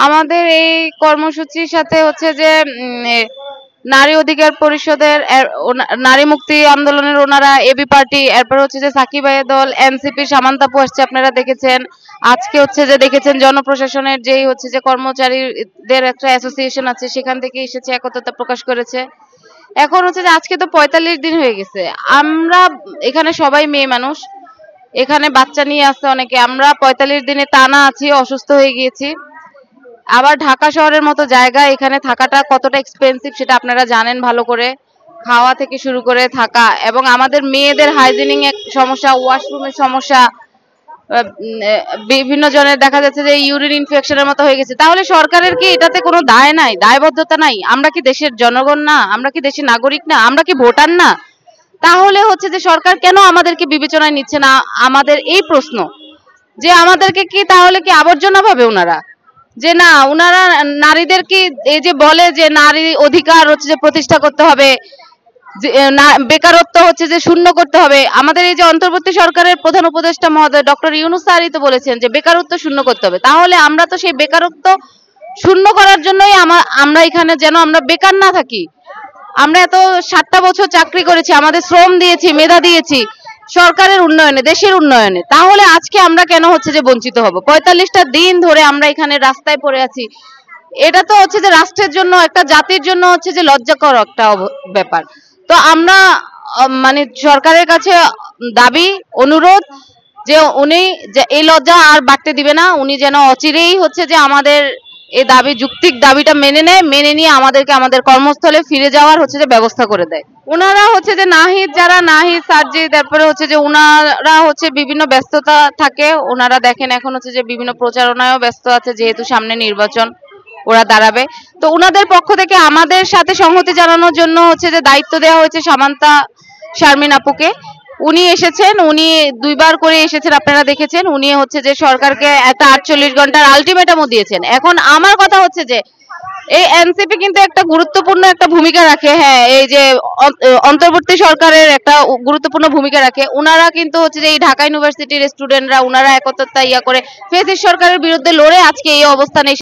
আমাদের এই কর্মসূচির সাথে হচ্ছে যে নারী অধিকার পরিষদের নারী মুক্তি আন্দোলনের ওনারা এবি পার্টি, এরপর হচ্ছে যে সাকিব ভাইয়ের দল এনসিপি সামান্তাপু আসছে, আপনারা দেখেছেন। আজকে হচ্ছে যে দেখেছেন জনপ্রশাসনের যেই হচ্ছে যে কর্মচারীদের একটা অ্যাসোসিয়েশন আছে, সেখান থেকে এসেছে, একত্রতা প্রকাশ করেছে। এখন হচ্ছে যে আজকে তো ৪৫ দিন হয়ে গেছে। আমরা এখানে সবাই মেয়ে মানুষ, এখানে বাচ্চা নিয়ে আসছে অনেকে। আমরা ৪৫ দিনে টানা আছি, অসুস্থ হয়ে গিয়েছি। আবার ঢাকা শহরের মতো জায়গায় এখানে থাকাটা কতটা এক্সপেন্সিভ সেটা আপনারা জানেন ভালো করে। খাওয়া থেকে শুরু করে থাকা, এবং আমাদের মেয়েদের হাইজিনিং এর সমস্যা, ওয়াশরুমের সমস্যা, বিভিন্ন জনের দেখা যাচ্ছে যে ইউরিন ইনফেকশনের মতো হয়ে গেছে। তাহলে সরকারের কি এটাতে কোনো দায় নাই, দায়বদ্ধতা নাই? আমরা কি দেশের জনগণ না? আমরা কি দেশের নাগরিক না? আমরা কি ভোটার না? তাহলে হচ্ছে যে সরকার কেন আমাদেরকে বিবেচনায় নিচ্ছে না? আমাদের এই প্রশ্ন যে আমাদেরকে কি তাহলে কি আবর্জনা ভাবে ওনারা? যে না, ওনারা নারীদের কি এই যে বলে যে নারী অধিকার হচ্ছে যে প্রতিষ্ঠা করতে হবে, বেকারত্ব হচ্ছে যে শূন্য করতে হবে। আমাদের এই যে অন্তর্বর্তী সরকারের প্রধান উপদেষ্টা মহোদয় ডক্টর ইউনূস স্যারই তো বলেছেন যে বেকারত্ব শূন্য করতে হবে। তাহলে আমরা তো সেই বেকারত্ব শূন্য করার জন্যই আমরা এখানে, যেন আমরা বেকার না থাকি। আমরা এত 7টা বছর চাকরি করেছি, আমাদের শ্রম দিয়েছি, মেধা দিয়েছি সরকারের উন্নয়নে, দেশের উন্নয়নে। তাহলে আজকে আমরা কেন হচ্ছে যে বঞ্চিত হব? ৪৫টা দিন ধরে আমরা এখানে রাস্তায় পড়ে আছি। এটা তো হচ্ছে যে রাষ্ট্রের জন্য, একটা জাতির জন্য হচ্ছে যে লজ্জাকর একটা ব্যাপার। তো আমরা মানে সরকারের কাছে দাবি, অনুরোধ যে উনি যে এই লজ্জা আর বাড়তে দিবে না। উনি যেন অচিরেই হচ্ছে যে আমাদের এই দাবি, যৌক্তিক দাবিটা মেনে নেয়, মেনে নিয়ে আমাদেরকে আমাদের কর্মস্থলে ফিরে যাওয়ার হচ্ছে যে ব্যবস্থা করে দেয়। ওনারা হচ্ছে যে নাহিদ, যারা নাহিদ সার্জি, তারপরে হচ্ছে যে ওনারা হচ্ছে বিভিন্ন ব্যস্ততা থাকে। ওনারা দেখেন এখন হচ্ছে যে বিভিন্ন প্রচারণায়ও ব্যস্ত আছে, যেহেতু সামনে নির্বাচন ওরা দাঁড়াবে। তো ওনাদের পক্ষ থেকে আমাদের সাথে সংহতি জানানোর জন্য হচ্ছে যে দায়িত্ব দেওয়া হয়েছে সামান্তা শারমিন আপুকে। উনি এসেছেন, উনি 2বার করে এসেছেন, আপনারা দেখেছেন। উনি হচ্ছে যে সরকারকে একটা 48 ঘন্টার আলটিমেটামও দিয়েছেন। এখন আমার কথা হচ্ছে যে এই এনসিপি কিন্তু একটা গুরুত্বপূর্ণ একটা ভূমিকা রাখে, হ্যাঁ, এই যে অন্তর্বর্তী সরকারের একটা গুরুত্বপূর্ণ ভূমিকা রাখে। ওনারা কিন্তু হচ্ছে যে এই ঢাকা ইউনিভার্সিটির স্টুডেন্টরা ওনারা একত্রতা করে ফেসিস্ট সরকারের বিরুদ্ধে লড়ে আজকে এই অবস্থানে